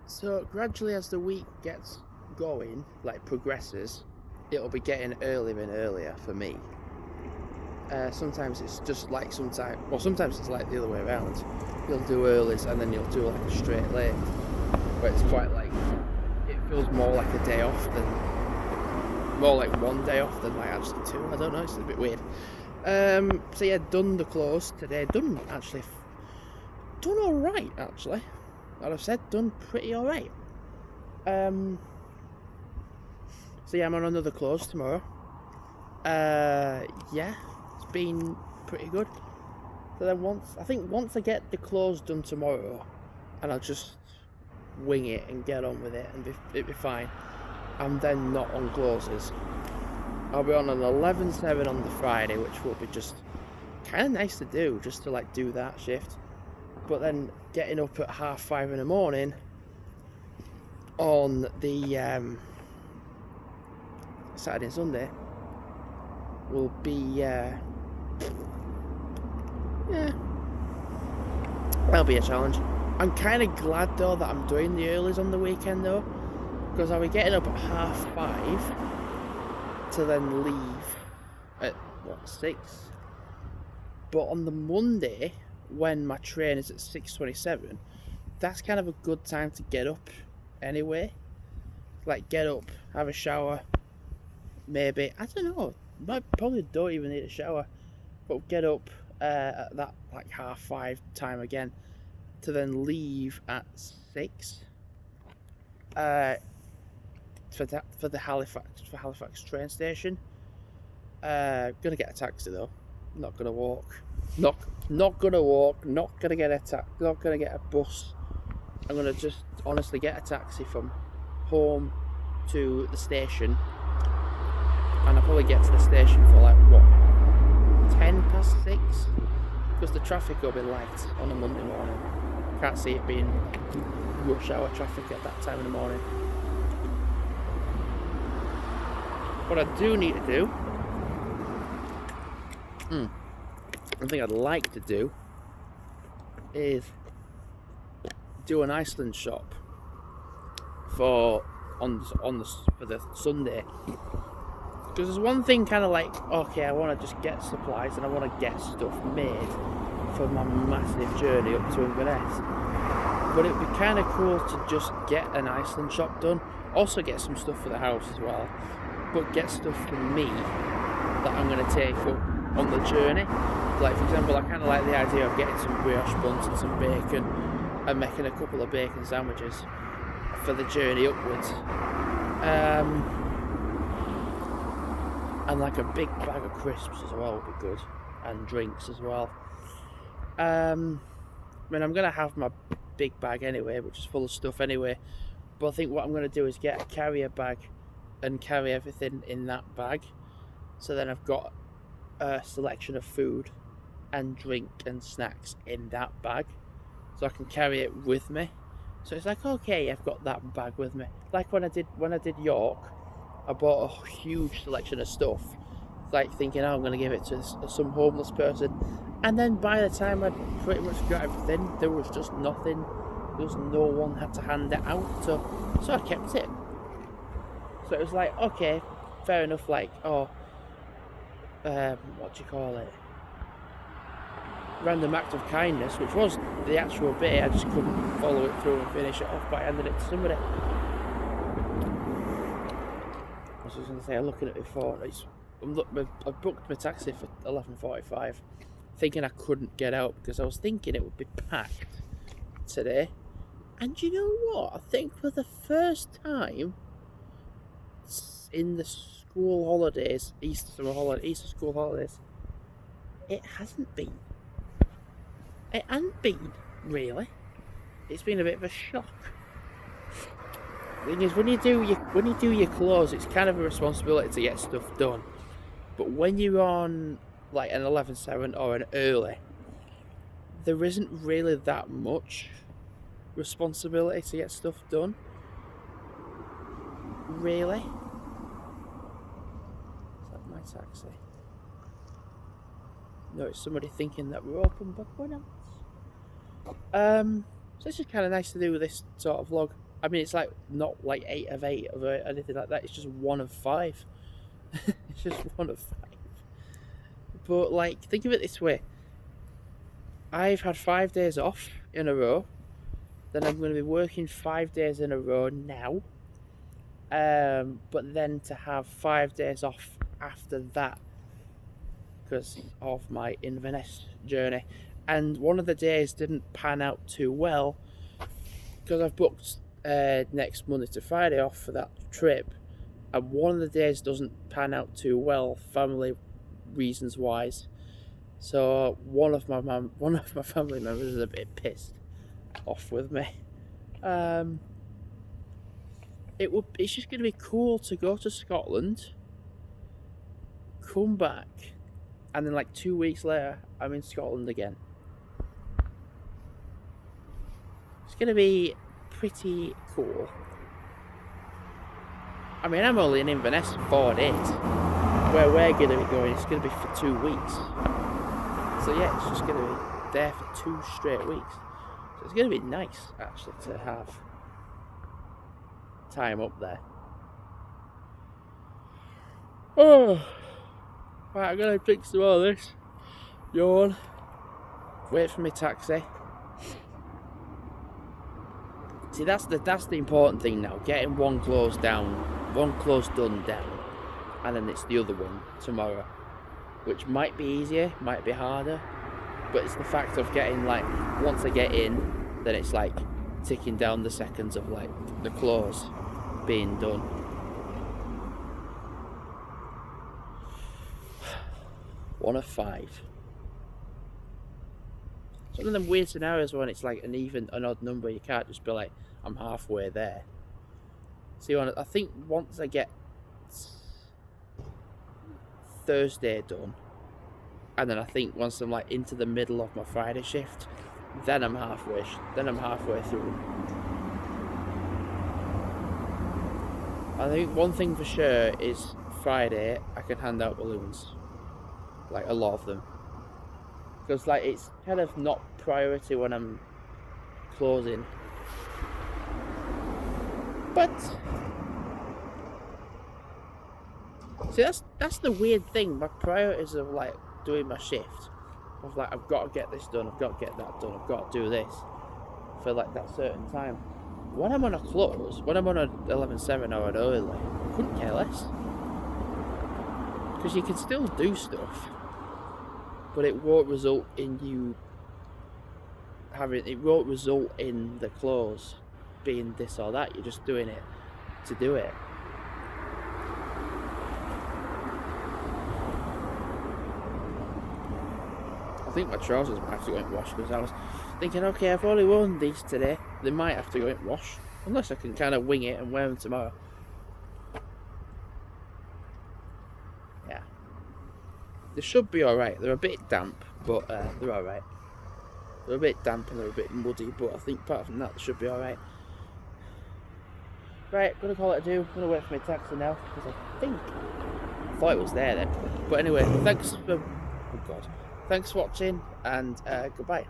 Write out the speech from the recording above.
So gradually as the week gets going, like progresses, it'll be getting earlier and earlier for me. Sometimes it's just like sometimes it's like the other way around. You'll do earlys and then you'll do like a straight late, where it's quite like it feels more like a day off than more like one day off than like actually two. I don't know. It's a bit weird. So yeah, done the close today. Done all right actually. Like I've said, done pretty all right. So yeah, I'm on another close tomorrow. Yeah, it's been pretty good. So then once I get the close done tomorrow, and I'll just wing it and get on with it, and it'll be fine. I'm then not on closes. I'll be on an 11/7 on the Friday, which will be just kind of nice to do, just to like do that shift. But then getting up at 5:30 in the morning on the Saturday and Sunday will be yeah, that'll be a challenge. I'm kind of glad though that I'm doing the earlys on the weekend though, because I'll be getting up at 5:30 to then leave at 6. But on the Monday, when my train is at 6:27, that's kind of a good time to get up anyway. Like get up, have a shower, maybe, I don't know, might probably don't even need a shower, but get up at that like 5:30 time again to then leave at 6 for the Halifax train station. Gonna get a taxi though, not gonna walk. Not gonna walk, not gonna get not gonna get a bus. I'm gonna just honestly get a taxi from home to the station, and I'll probably get to the station for like what, 6:10, because the traffic will be light on a Monday morning. Can't see it being rush hour traffic at that time in the morning. What I do need to do, one thing I'd like to do, is do an Iceland shop for the Sunday. Because there's one thing kind of like, okay, I want to just get supplies and I want to get stuff made for my massive journey up to Inverness. But it'd be kind of cool to just get an Iceland shop done. Also get some stuff for the house as well. But get stuff for me that I'm going to take up on the journey. Like for example, I kind of like the idea of getting some brioche buns and some bacon and making a couple of bacon sandwiches for the journey upwards. And like a big bag of crisps as well would be good, and drinks as well. I mean, I'm going to have my big bag anyway, which is full of stuff anyway, but I think what I'm going to do is get a carrier bag and carry everything in that bag, so then I've got a selection of food and drink and snacks in that bag, so I can carry it with me. So it's like, okay, I've got that bag with me. Like when I did York, I bought a huge selection of stuff, like thinking, oh, I'm going to give it to some homeless person. And then by the time I'd pretty much got everything, there was just nothing. There was no one had to hand it out. So I kept it. So it was like, okay, fair enough, like, what do you call it? Random act of kindness, which was the actual bit. I just couldn't follow it through and finish it off by handing it to somebody. I was just going to say, I'm looking at it before. I booked my taxi for 11:45, thinking I couldn't get out because I was thinking it would be packed today. And you know what? I think for the first time in the school holidays, Easter school holidays, it hasn't been. It hasn't been, really. It's been a bit of a shock. The thing is, when you do your clothes, it's kind of a responsibility to get stuff done. But when you're on like an 11/7 or an early, there isn't really that much responsibility to get stuff done. Really? Is that my taxi? No, it's somebody thinking that we're open, but we're not. So it's just kind of nice to do this sort of vlog I mean, it's like not like 8 of 8 or anything like that. It's just 1 of 5. It's just 1 of 5. But like, think of it this way: I've had 5 days off in a row. Then I'm going to be working 5 days in a row now. But then to have 5 days off after that because of my Inverness journey. And one of the days didn't pan out too well because I've booked next Monday to Friday off for that trip. And one of the days doesn't pan out too well, family reasons wise. So one of my family members is a bit pissed off with me. It's just going to be cool to go to Scotland, come back, and then like 2 weeks later I'm in Scotland again. It's going to be pretty cool. I mean, I'm only in Inverness for 4 days. Where we're going to be going, it's going to be for 2 weeks. So yeah, it's just going to be there for 2 straight weeks. So it's going to be nice, actually, to have time up there. Oh, right, I'm going to drink some more of this. Yawn. Wait for my taxi. See, that's the important thing now. Getting one close done down, and then it's the other one tomorrow, which might be easier, might be harder, but it's the fact of getting, like, once I get in, then it's like ticking down the seconds of like the close being done. One of 5. It's one of them weird scenarios when it's like an odd number. You can't just be like, I'm halfway there. See, I think once I get Thursday done, and then I think once I'm like into the middle of my Friday shift, then I'm halfway through. I think one thing for sure is Friday I can hand out balloons, like a lot of them, because like it's kind of not priority when I'm closing. But see, that's the weird thing. My priorities of like doing my shift, of like, I've got to get this done, I've got to get that done, I've got to do this for like that certain time. When I'm on a close, when I'm on an 11/7 or an early, I couldn't care less, because you can still do stuff, but it won't result in the close being this or that. You're just doing it to do it. I think my trousers might have to go in wash, because I was thinking, okay, I've only worn these today, they might have to go in wash, unless I can kind of wing it and wear them tomorrow. Yeah, they should be alright. They're a bit damp, but they're alright. They're a bit damp and they're a bit muddy, but I think apart from that, they should be alright. Right, gonna call it a do. I'm gonna wait for my taxi now, because I thought it was there then. But anyway, thanks for watching, and goodbye.